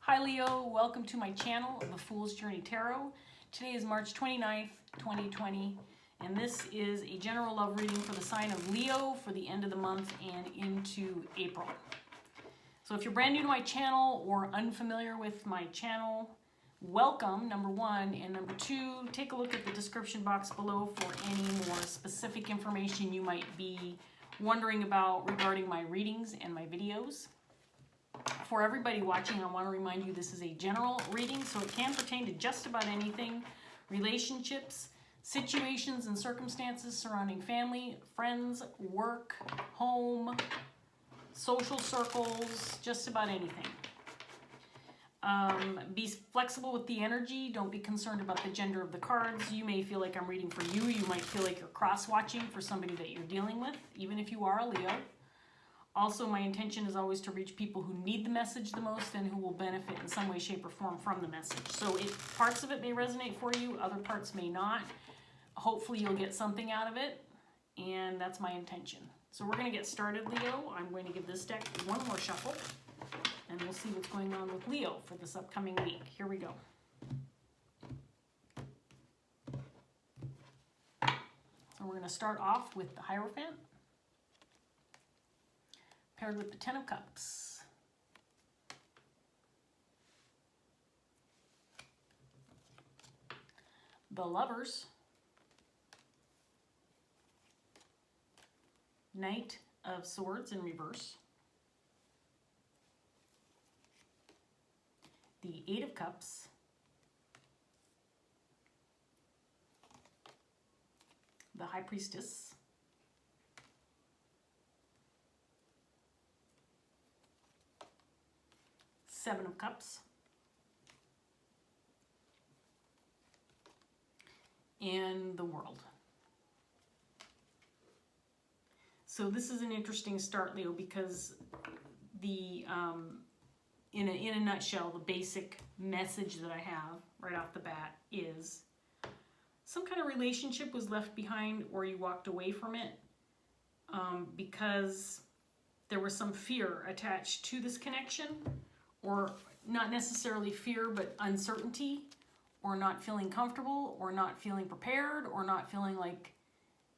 Hi Leo, welcome to my channel, The Fool's Journey Tarot. Today is March 29th, 2020, and this is a general love reading for the sign of Leo for the end of the month and into April. So if you're brand new to my channel or unfamiliar with my channel, welcome, number one, and number two, take a look at the description box below for any more specific information you might be wondering about regarding my readings and my videos. For everybody watching, I want to remind you this is a general reading, so it can pertain to just about anything. Relationships, situations and circumstances surrounding family, friends, work, home, social circles, just about anything. Be flexible with the energy. Don't be concerned about the gender of the cards. You may feel like I'm reading for you. You might feel like you're cross-watching for somebody that you're dealing with, even if you are a Leo. Also, my intention is always to reach people who need the message the most and who will benefit in some way, shape, or form from the message. So parts of it may resonate for you, other parts may not. Hopefully you'll get something out of it, and that's my intention. So we're going to get started, Leo. I'm going to give this deck one more shuffle, and we'll see what's going on with Leo for this upcoming week. Here we go. So we're going to start off with the Hierophant, paired with the Ten of Cups. The Lovers, Knight of Swords in reverse. The Eight of Cups. The High Priestess. Seven of Cups. And the World. So this is an interesting start, Leo, because the in a nutshell, the basic message that I have right off the bat is some kind of relationship was left behind or you walked away from it because there was some fear attached to this connection, or not necessarily fear, but uncertainty, or not feeling comfortable, or not feeling prepared, or not feeling like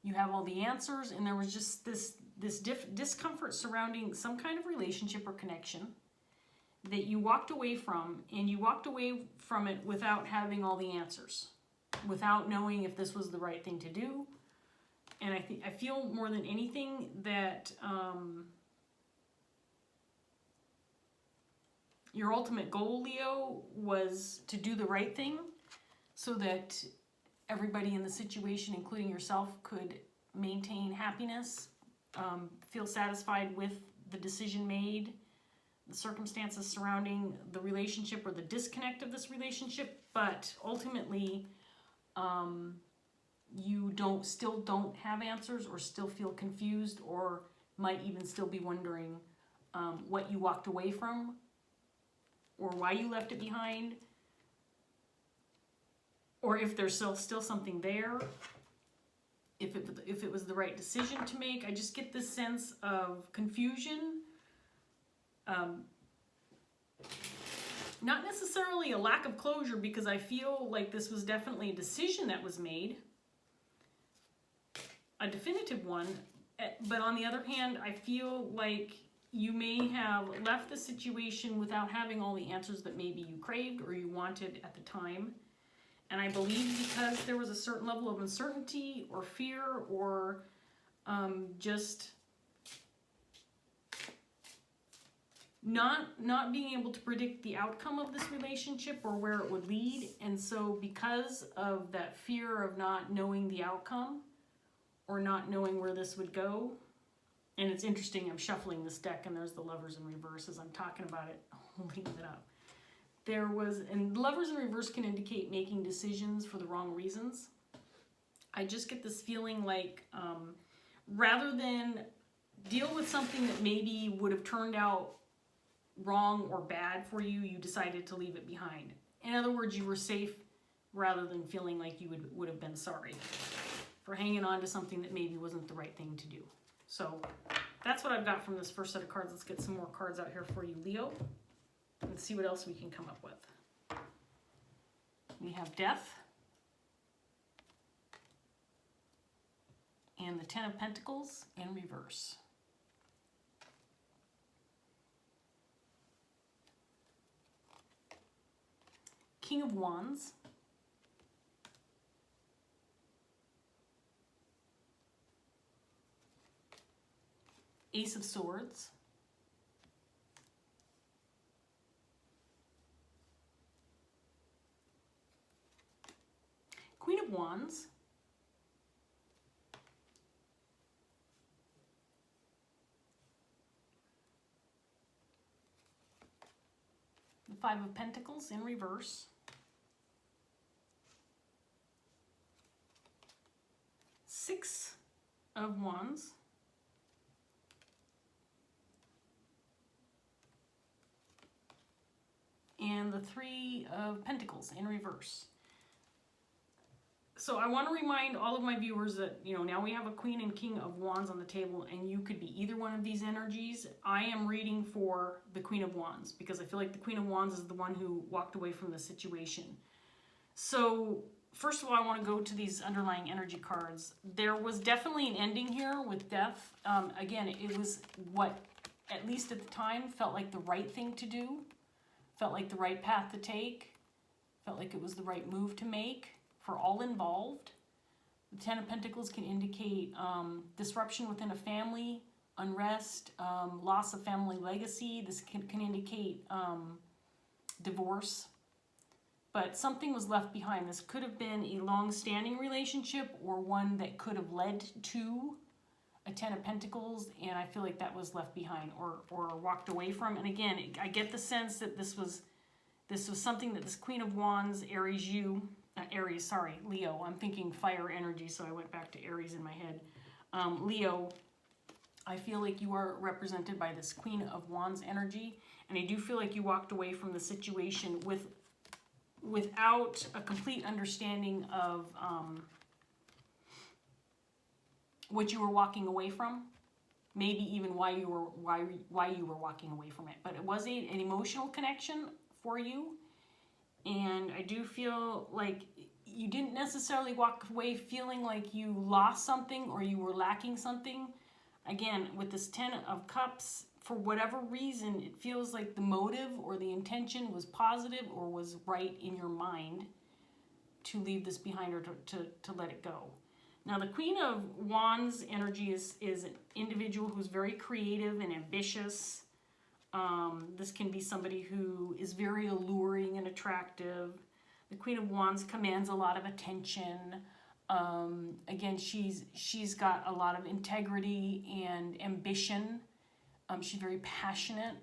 you have all the answers. And there was just this discomfort surrounding some kind of relationship or connection that you walked away from, and you walked away from it without having all the answers, without knowing if this was the right thing to do. And I feel more than anything that your ultimate goal, Leo, was to do the right thing so that everybody in the situation, including yourself, could maintain happiness, feel satisfied with the decision made, the circumstances surrounding the relationship or the disconnect of this relationship. But ultimately, you still don't have answers, or still feel confused, or might even still be wondering what you walked away from, or why you left it behind, or if there's still something there, if it was the right decision to make. I just get this sense of confusion, not necessarily a lack of closure, because I feel like this was definitely a decision that was made, a definitive one, but on the other hand, I feel like you may have left the situation without having all the answers that maybe you craved or you wanted at the time. And I believe because there was a certain level of uncertainty or fear, or just not being able to predict the outcome of this relationship or where it would lead. And so because of that fear of not knowing the outcome or not knowing where this would go. And it's interesting, I'm shuffling this deck and there's the Lovers in reverse as I'm talking about it, holding it up. And Lovers in reverse can indicate making decisions for the wrong reasons. I just get this feeling like rather than deal with something that maybe would have turned out wrong or bad for you, you decided to leave it behind. In other words, you were safe rather than feeling like you would have been sorry for hanging on to something that maybe wasn't the right thing to do. So that's what I've got from this first set of cards. Let's get some more cards out here for you, Leo. Let's see what else we can come up with. We have Death. And the Ten of Pentacles in reverse. King of Wands. Ace of Swords. Queen of Wands. The Five of Pentacles in reverse. Six of Wands. And the Three of Pentacles in reverse. So I want to remind all of my viewers that, you know, now we have a Queen and King of Wands on the table, and you could be either one of these energies. I am reading for the Queen of Wands because I feel like the Queen of Wands is the one who walked away from the situation. So first of all, I want to go to these underlying energy cards. There was definitely an ending here with Death. Again, it was what, at least at the time, felt like the right thing to do. Felt like the right path to take. Felt like it was the right move to make for all involved. The Ten of Pentacles can indicate disruption within a family, unrest, loss of family legacy. This can indicate divorce. But something was left behind. This could have been a long-standing relationship or one that could have led to a Ten of Pentacles, and I feel like that was left behind or walked away from. And again, I get the sense that this was something that this Queen of Wands, Leo. I'm thinking fire energy, so I went back to Aries in my head. Leo, I feel like you are represented by this Queen of Wands energy, and I do feel like you walked away from the situation without a complete understanding of what you were walking away from, maybe even why you were walking away from it. But it was an emotional connection for you, and I do feel like you didn't necessarily walk away feeling like you lost something or you were lacking something. Again, with this Ten of Cups, for whatever reason, it feels like the motive or the intention was positive or was right in your mind to leave this behind or to let it go. Now, the Queen of Wands energy is an individual who's very creative and ambitious. This can be somebody who is very alluring and attractive. The Queen of Wands commands a lot of attention. Again, she's got a lot of integrity and ambition. She's very passionate.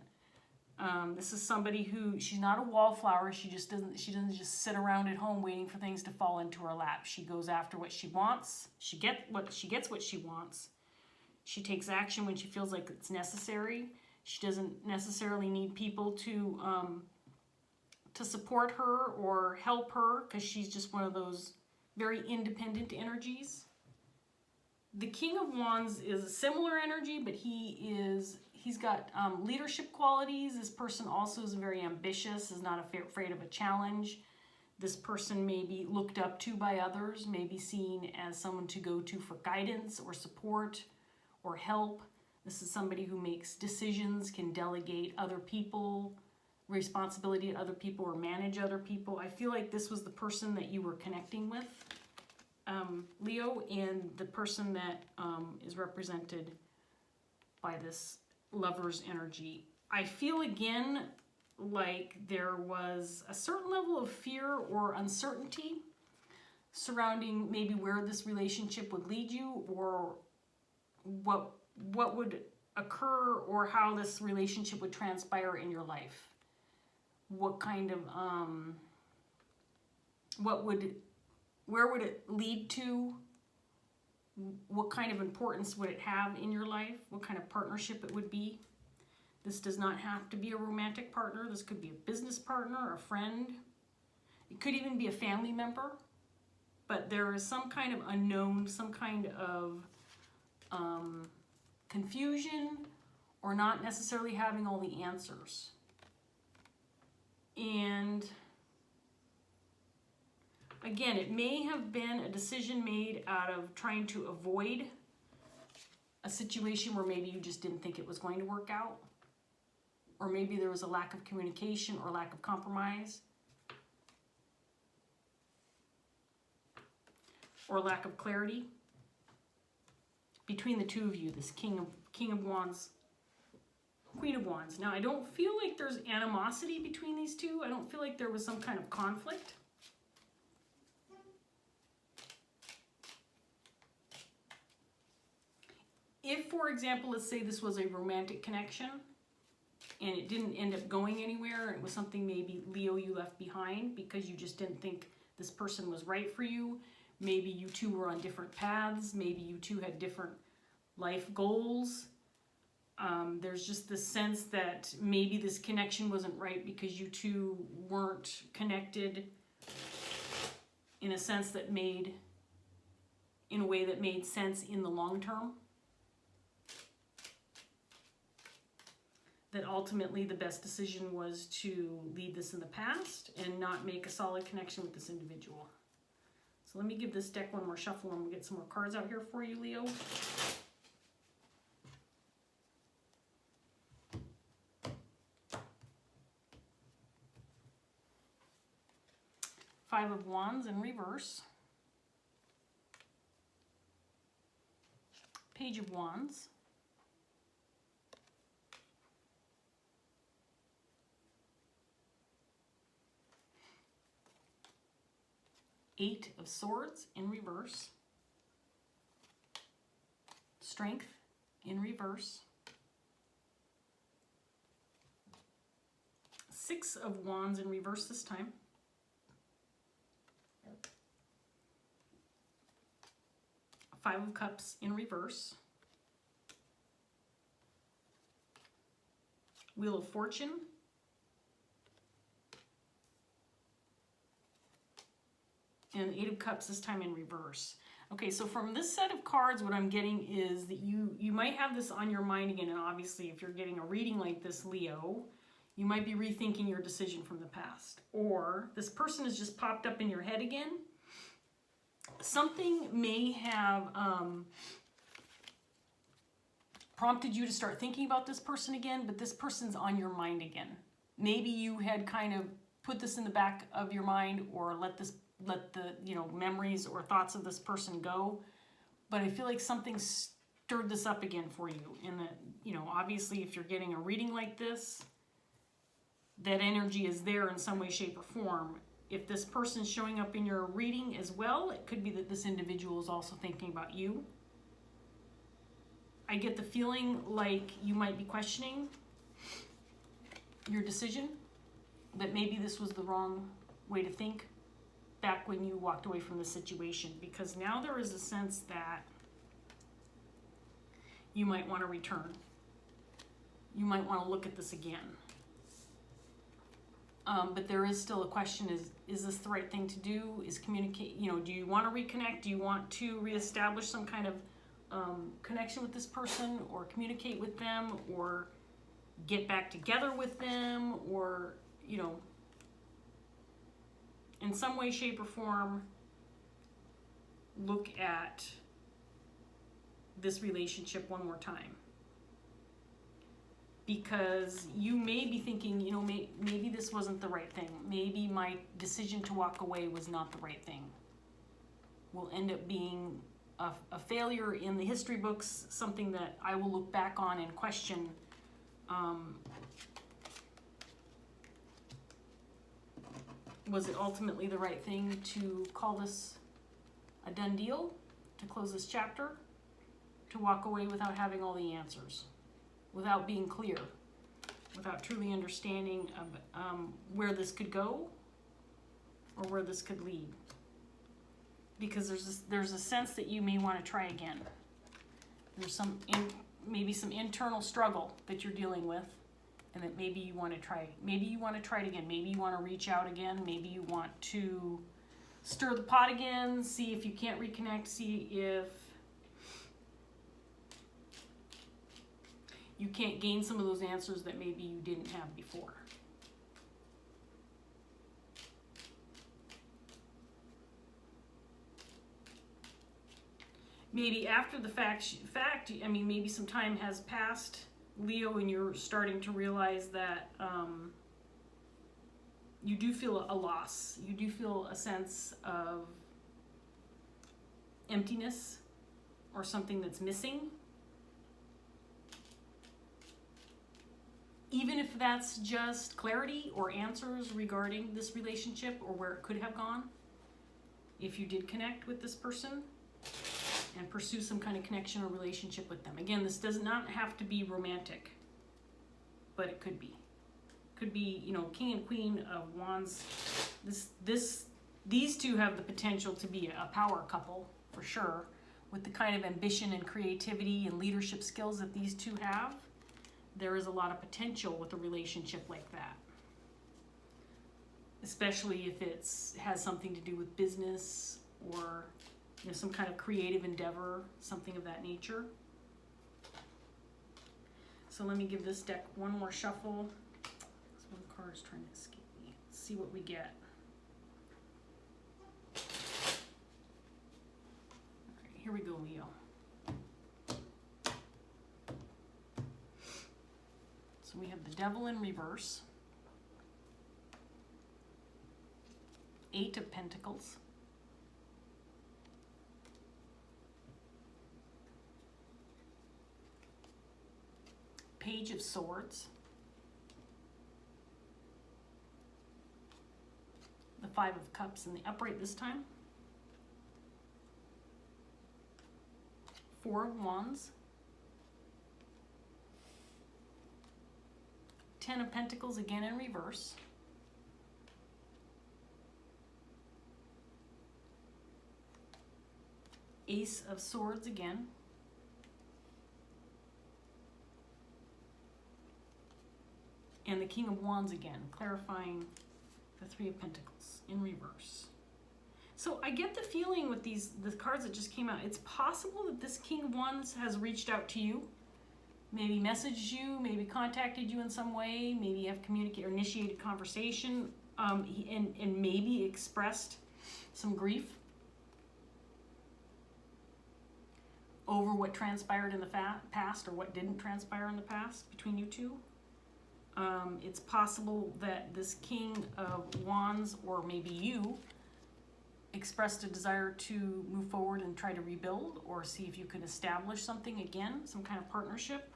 This is somebody who, she's not a wallflower. She doesn't just sit around at home waiting for things to fall into her lap. She goes after what she wants. She gets what she wants. She takes action when she feels like it's necessary. She doesn't necessarily need people to support her or help her, because she's just one of those very independent energies. The King of Wands is a similar energy, but he's got leadership qualities. This person also is very ambitious, is not afraid of a challenge. This person may be looked up to by others, may be seen as someone to go to for guidance or support or help. This is somebody who makes decisions, can delegate other people, responsibility to other people, or manage other people. I feel like this was the person that you were connecting with, Leo, and the person that is represented by this Lover's energy. I feel again like there was a certain level of fear or uncertainty surrounding maybe where this relationship would lead you, or what would occur, or how this relationship would transpire in your life. What kind of where would it lead to? What kind of importance would it have in your life? What kind of partnership it would be? This does not have to be a romantic partner. This could be a business partner, a friend. It could even be a family member. But there is some kind of unknown, some kind of confusion, or not necessarily having all the answers. Again, it may have been a decision made out of trying to avoid a situation where maybe you just didn't think it was going to work out. Or maybe there was a lack of communication or lack of compromise. Or lack of clarity between the two of you, this King of Wands, Queen of Wands. Now, I don't feel like there's animosity between these two. I don't feel like there was some kind of conflict. If, for example, let's say this was a romantic connection and it didn't end up going anywhere, it was something maybe, Leo, you left behind because you just didn't think this person was right for you. Maybe you two were on different paths. Maybe you two had different life goals. There's just this sense that maybe this connection wasn't right because you two weren't connected in a sense that made, in a way that made sense in the long term. That ultimately the best decision was to leave this in the past and not make a solid connection with this individual. So let me give this deck one more shuffle and we'll get some more cards out here for you, Leo. Five of Wands in reverse. Page of Wands. Eight of Swords in reverse. Strength in reverse. Six of Wands in reverse this time. Five of Cups in reverse. Wheel of Fortune. And Eight of Cups this time in reverse. Okay, so from this set of cards, what I'm getting is that you might have this on your mind again, and obviously if you're getting a reading like this, Leo, you might be rethinking your decision from the past. Or this person has just popped up in your head again. Something may have prompted you to start thinking about this person again, but this person's on your mind again. Maybe you had kind of put this in the back of your mind or let the memories or thoughts of this person go, but I feel like something stirred this up again for you. And that, obviously if you're getting a reading like this, that energy is there in some way, shape, or form. If this person's showing up in your reading as well, it could be that this individual is also thinking about you. I get the feeling like you might be questioning your decision, that maybe this was the wrong way to think back when you walked away from the situation, because now there is a sense that you might want to return. You might want to look at this again. But there is still a question, is this the right thing to do? Is communicate, do you want to reconnect? Do you want to reestablish some kind of connection with this person, or communicate with them, or get back together with them, or, in some way, shape, or form, look at this relationship one more time. Because you may be thinking, maybe this wasn't the right thing. Maybe my decision to walk away was not the right thing. Will end up being a failure in the history books, something that I will look back on and question. Was it ultimately the right thing to call this a done deal, to close this chapter, to walk away without having all the answers, without being clear, without truly understanding where this could go or where this could lead? Because there's a sense that you may want to try again. There's maybe some internal struggle that you're dealing with, and that maybe you want to try. Maybe you want to try it again. Maybe you want to reach out again. Maybe you want to stir the pot again, see if you can't reconnect, see if you can't gain some of those answers that maybe you didn't have before. maybe after the fact, I mean, maybe some time has passed, Leo, and you're starting to realize that you do feel a loss. You do feel a sense of emptiness or something that's missing. Even if that's just clarity or answers regarding this relationship or where it could have gone, if you did connect with this person and pursue some kind of connection or relationship with them. Again, this does not have to be romantic, but it could be. Could be, you know, King and Queen of Wands. These two have the potential to be a power couple for sure, with the kind of ambition and creativity and leadership skills that these two have. There is a lot of potential with a relationship like that, especially if it's has something to do with business or, you know, some kind of creative endeavor, something of that nature. So let me give this deck one more shuffle. This one card is trying to escape me. Let's see what we get. All right, here we go, Leo. So we have the Devil in reverse, 8 of Pentacles, Page of Swords, the 5 of Cups in the upright this time, 4 of Wands, 10 of Pentacles again in reverse, Ace of Swords again, and the King of Wands again, clarifying the 3 of Pentacles in reverse. So I get the feeling with the cards that just came out, it's possible that this King of Wands has reached out to you, maybe messaged you, maybe contacted you in some way, maybe have communicated or initiated conversation, and maybe expressed some grief over what transpired in the past or what didn't transpire in the past between you two. It's possible that this King of Wands, or maybe you, expressed a desire to move forward and try to rebuild or see if you can establish something again, some kind of partnership.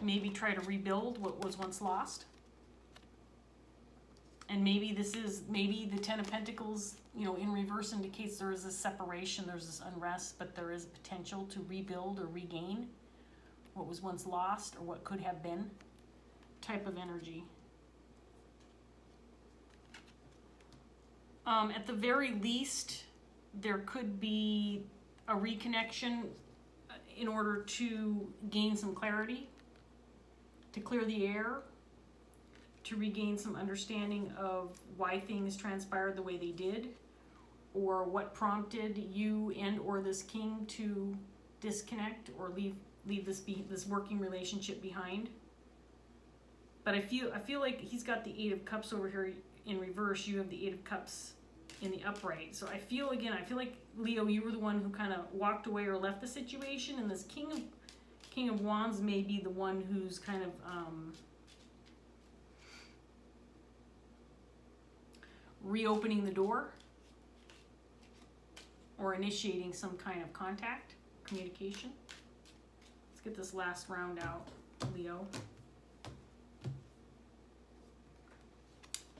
Maybe try to rebuild what was once lost. And maybe maybe the 10 of Pentacles, you know, in reverse indicates there is a separation, there's this unrest, but there is potential to rebuild or regain what was once lost or what could have been type of energy. At the very least, there could be a reconnection in order to gain some clarity, to clear the air, to regain some understanding of why things transpired the way they did, or what prompted you and or this king to disconnect or leave this working relationship behind. But I feel like he's got the 8 of Cups over here in reverse. You have the 8 of Cups in the upright. So I feel like, Leo, you were the one who kind of walked away or left the situation, and this King of Wands may be the one who's kind of reopening the door or initiating some kind of contact, communication. Let's get this last round out, Leo.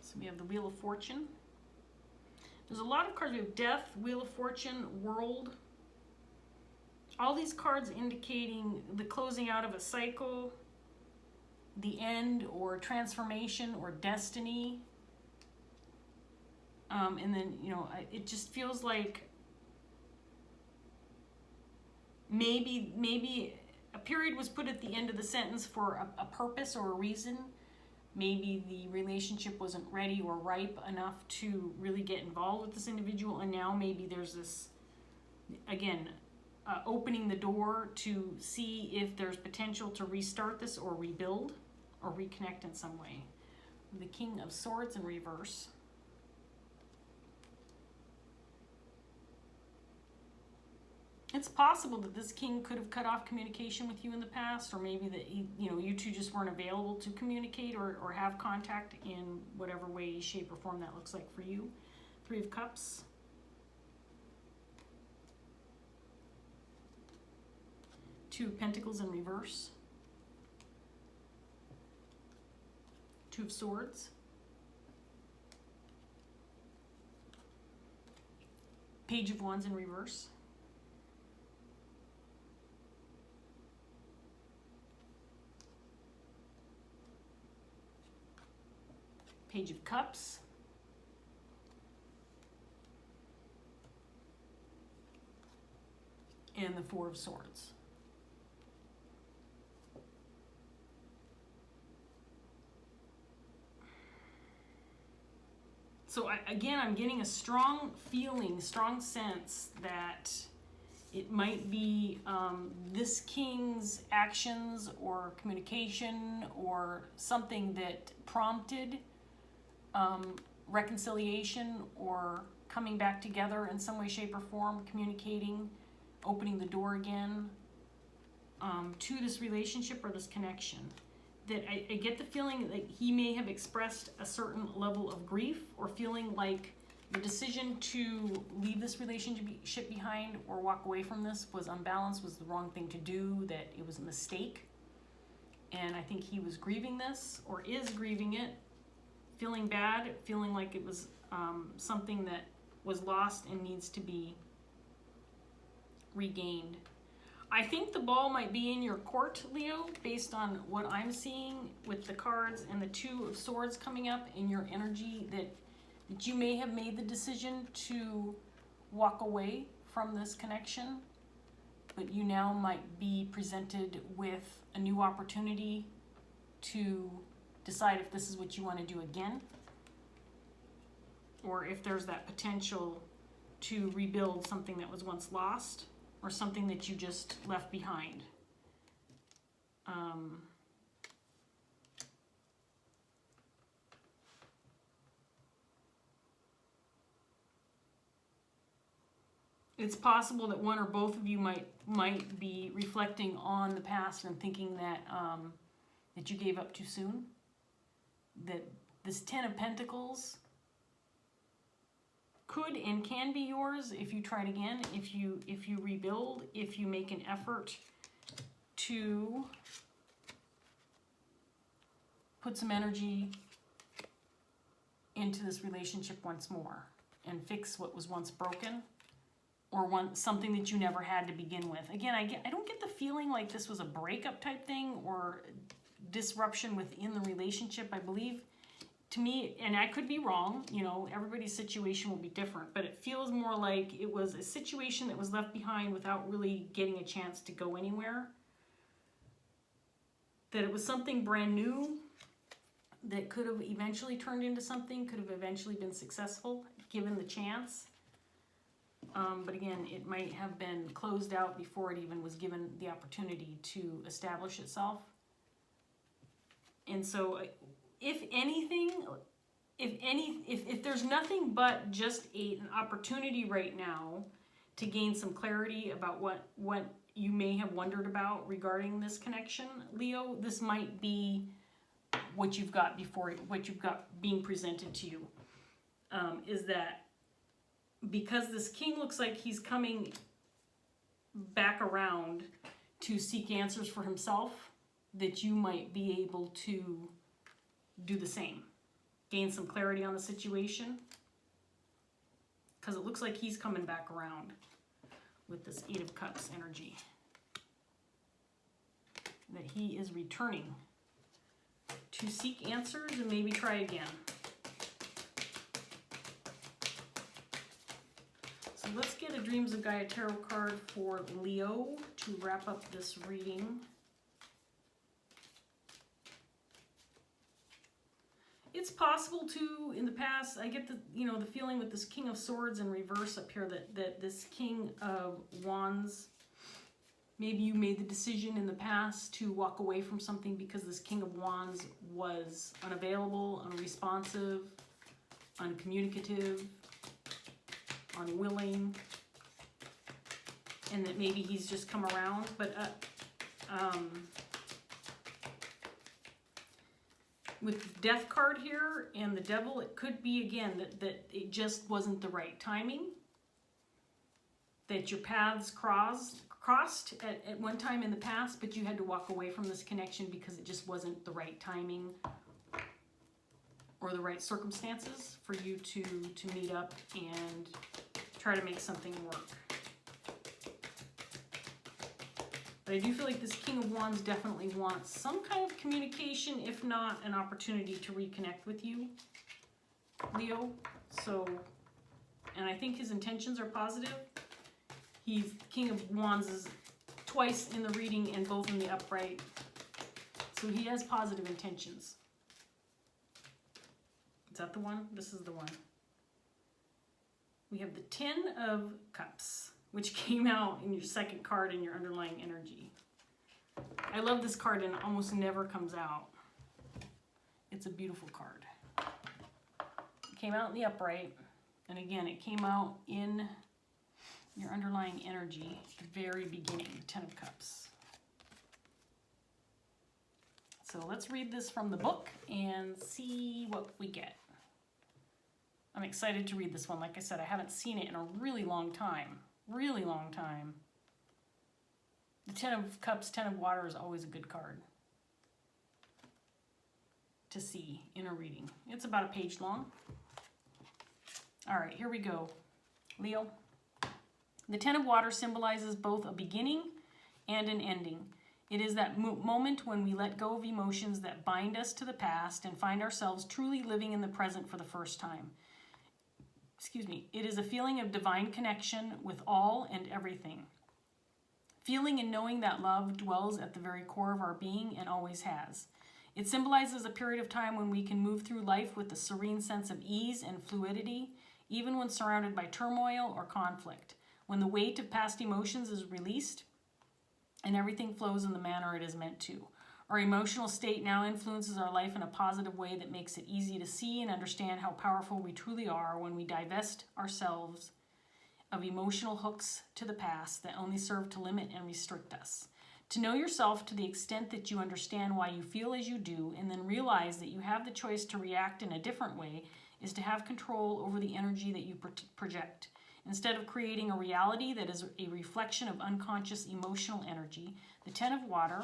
So we have the Wheel of Fortune. There's a lot of cards. We have Death, Wheel of Fortune, World. All these cards indicating the closing out of a cycle, the end or transformation or destiny. And then, you know, it just feels like maybe a period was put at the end of the sentence for a purpose or a reason. Maybe the relationship wasn't ready or ripe enough to really get involved with this individual, and now maybe there's this, again, opening the door to see if there's potential to restart this or rebuild or reconnect in some way. The King of Swords in reverse. It's possible that this king could have cut off communication with you in the past, or maybe that you two just weren't available to communicate or have contact in whatever way, shape, or form that looks like for you. Three of Cups. Two of Pentacles in reverse. Two of Swords. Page of Wands in reverse. Page of Cups. And the Four of Swords. So again, I'm getting a strong feeling, strong sense that it might be this king's actions or communication or something that prompted reconciliation or coming back together in some way, shape, or form, communicating, opening the door again to this relationship or this connection. That I get the feeling that he may have expressed a certain level of grief or feeling like the decision to leave this relationship behind or walk away from this was unbalanced, was the wrong thing to do, that it was a mistake. And I think he was grieving this or is grieving it, feeling bad, feeling like it was something that was lost and needs to be regained. I think the ball might be in your court, Leo, based on what I'm seeing with the cards and the Two of Swords coming up in your energy, that you may have made the decision to walk away from this connection, but you now might be presented with a new opportunity to decide if this is what you want to do again, or if there's that potential to rebuild something that was once lost, or something that you just left behind. It's possible that one or both of you might be reflecting on the past and thinking that that you gave up too soon. That this Ten of Pentacles could and can be yours if you try it again, if you rebuild, if you make an effort to put some energy into this relationship once more and fix what was once broken, or something that you never had to begin with. Again, I don't get the feeling like this was a breakup type thing or disruption within the relationship. I believe, to me, and I could be wrong, everybody's situation will be different, but it feels more like it was a situation that was left behind without really getting a chance to go anywhere. That it was something brand new that could have eventually turned into something, could have eventually been successful, given the chance. But again, it might have been closed out before it even was given the opportunity to establish itself. And so, if anything, if there's nothing but just an opportunity right now to gain some clarity about what you may have wondered about regarding this connection, Leo, this might be what you've got being presented to you. Is that because this king looks like he's coming back around to seek answers for himself, that you might be able to do the same. Gain some clarity on the situation. Because it looks like he's coming back around with this Eight of Cups energy. That he is returning to seek answers and maybe try again. So let's get a Dreams of Gaia Tarot card for Leo to wrap up this reading. It's possible to, in the past, I get the feeling with this King of Swords in reverse up here that this King of Wands, maybe you made the decision in the past to walk away from something because this King of Wands was unavailable, unresponsive, uncommunicative, unwilling. and that maybe he's just come around. But with the Death card here and the Devil, it could be, again, that it just wasn't the right timing, that your paths crossed at one time in the past, but you had to walk away from this connection because it just wasn't the right timing or the right circumstances for you to meet up and try to make something work. But I do feel like this King of Wands definitely wants some kind of communication, if not an opportunity to reconnect with you, Leo. So, and I think his intentions are positive. He's King of Wands is twice in the reading and both in the upright. So he has positive intentions. Is that the one? This is the one. We have the Ten of Cups, which came out in your second card in your underlying energy. I love this card, and it almost never comes out. It's a beautiful card. It came out in the upright, and again, it came out in your underlying energy at the very beginning, the Ten of Cups. So let's read this from the book and see what we get. I'm excited to read this one. Like I said, I haven't seen it in a really long time. Really long time. The Ten of Cups, Ten of Water is always a good card to see in a reading. It's about a page long. All right, here we go. Leo. The Ten of Water symbolizes both a beginning and an ending. It is that moment when we let go of emotions that bind us to the past and find ourselves truly living in the present for the first time. It is a feeling of divine connection with all and everything. Feeling and knowing that love dwells at the very core of our being and always has. It symbolizes a period of time when we can move through life with a serene sense of ease and fluidity, even when surrounded by turmoil or conflict, when the weight of past emotions is released and everything flows in the manner it is meant to. Our emotional state now influences our life in a positive way that makes it easy to see and understand how powerful we truly are when we divest ourselves of emotional hooks to the past that only serve to limit and restrict us. To know yourself to the extent that you understand why you feel as you do, and then realize that you have the choice to react in a different way, is to have control over the energy that you project. Instead of creating a reality that is a reflection of unconscious emotional energy, the Ten of Water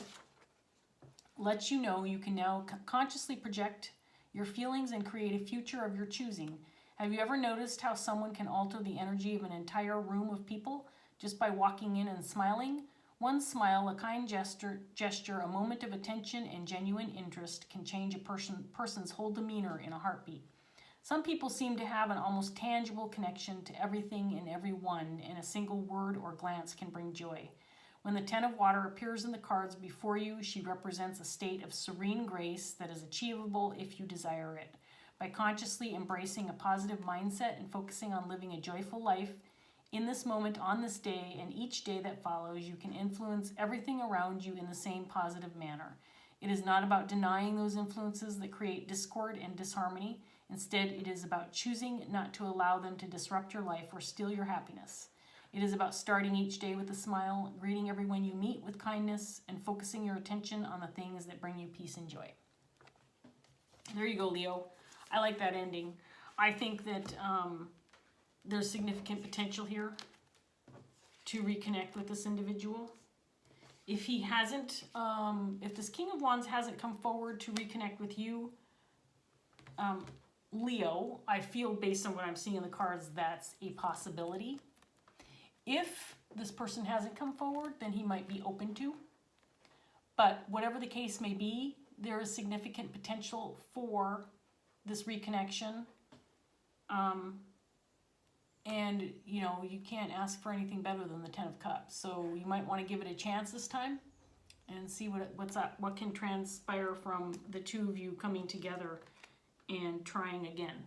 lets you know you can now consciously project your feelings and create a future of your choosing. Have you ever noticed how someone can alter the energy of an entire room of people just by walking in and smiling? One smile, a kind gesture, a moment of attention and genuine interest can change a person's whole demeanor in a heartbeat. Some people seem to have an almost tangible connection to everything and everyone, and a single word or glance can bring joy. When the Ten of Water appears in the cards before you, she represents a state of serene grace that is achievable if you desire it. By consciously embracing a positive mindset and focusing on living a joyful life, in this moment, on this day, and each day that follows, you can influence everything around you in the same positive manner. It is not about denying those influences that create discord and disharmony. Instead, it is about choosing not to allow them to disrupt your life or steal your happiness. It is about starting each day with a smile, greeting everyone you meet with kindness, and focusing your attention on the things that bring you peace and joy. There you go, Leo. I like that ending. I think that there's significant potential here to reconnect with this individual. If he hasn't, if this King of Wands hasn't come forward to reconnect with you, Leo, I feel based on what I'm seeing in the cards, that's a possibility. If this person hasn't come forward, then he might be open to. But whatever the case may be, there is significant potential for this reconnection. And, you know, you can't ask for anything better than the Ten of Cups. So you might want to give it a chance this time and see what can transpire from the two of you coming together and trying again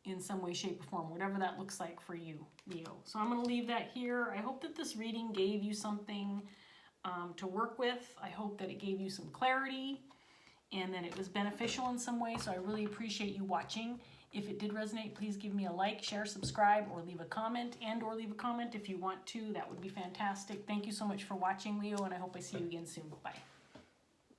in some way, shape, or form, whatever that looks like for you, Leo. So I'm going to leave that here. I hope that this reading gave you something to work with. I hope that it gave you some clarity and that it was beneficial in some way. So I really appreciate you watching. If it did resonate, please give me a like, share, subscribe, or leave a comment, or leave a comment if you want to. That would be fantastic. Thank you so much for watching, Leo, and I hope I see you again soon. Bye.